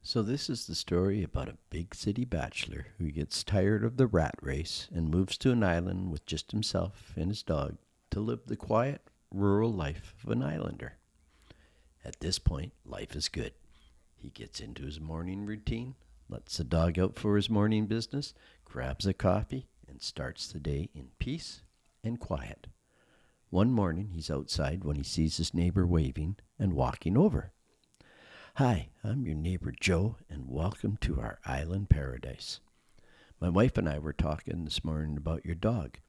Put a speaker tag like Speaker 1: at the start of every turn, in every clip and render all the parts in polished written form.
Speaker 1: So this is the story about a big city bachelor who gets tired of the rat race and moves to an island with just himself and his dog to live the quiet, rural life of an islander. At this point, life is good. He gets into his morning routine, lets the dog out for his morning business, grabs a coffee, and starts the day in peace and quiet. One morning, he's outside when he sees his neighbor waving and walking over. "Hi, I'm your neighbor Joe, and welcome to our island paradise. My wife and I were talking this morning about your dog.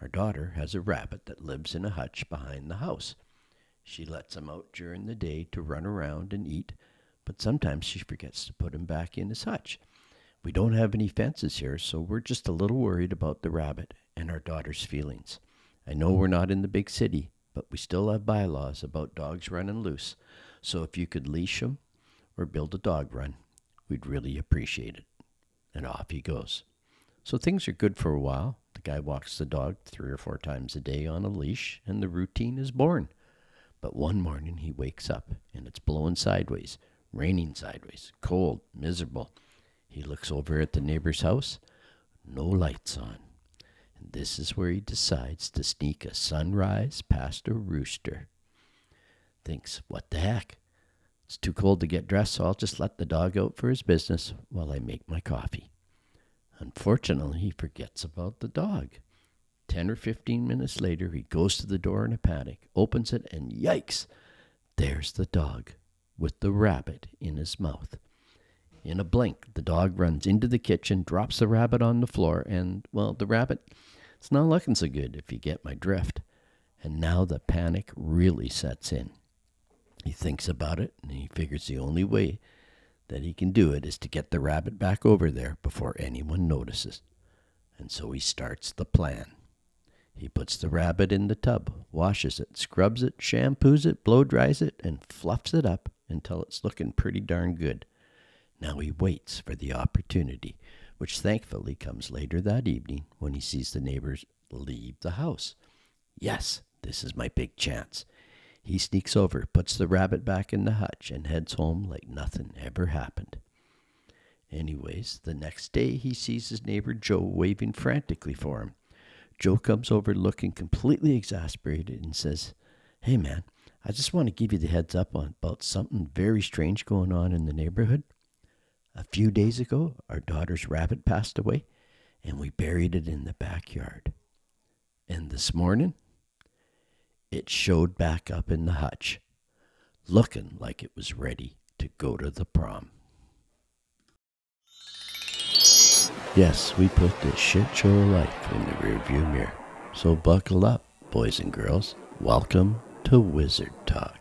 Speaker 1: Our daughter has a rabbit that lives in a hutch behind the house. She lets him out during the day to run around and eat, but sometimes she forgets to put him back in his hutch. We don't have any fences here, so we're just a little worried about the rabbit and our daughter's feelings. I know we're not in the big city, but we still have bylaws about dogs running loose. So if you could leash him or build a dog run, we'd really appreciate it." And off he goes. So things are good for a while. The guy walks the dog 3 or 4 times a day on a leash, and the routine is born. But one morning he wakes up, and it's blowing sideways, raining sideways, cold, miserable. He looks over at the neighbor's house. No lights on. And this is where he decides to sneak a sunrise past a rooster. Thinks, what the heck? It's too cold to get dressed, so I'll just let the dog out for his business while I make my coffee. Unfortunately, he forgets about the dog. 10 or 15 minutes later, he goes to the door in a panic, opens it, and yikes! There's the dog with the rabbit in his mouth. In a blink, the dog runs into the kitchen, drops the rabbit on the floor, and, well, the rabbit, it's not looking so good if you get my drift. And now the panic really sets in. He thinks about it, and he figures the only way that he can do it is to get the rabbit back over there before anyone notices. And so he starts the plan. He puts the rabbit in the tub, washes it, scrubs it, shampoos it, blow dries it, and fluffs it up until it's looking pretty darn good. Now he waits for the opportunity, which thankfully comes later that evening when he sees the neighbors leave the house. Yes, this is my big chance. He sneaks over, puts the rabbit back in the hutch, and heads home like nothing ever happened. Anyways, the next day he sees his neighbor Joe waving frantically for him. Joe comes over looking completely exasperated and says, "Hey man, I just want to give you the heads up about something very strange going on in the neighborhood. A few days ago, our daughter's rabbit passed away, and we buried it in the backyard. And this morning, it showed back up in the hutch, looking like it was ready to go to the prom." Yes, we put this shit show of life in the rearview mirror. So buckle up, boys and girls. Welcome to WiZZZard Talk.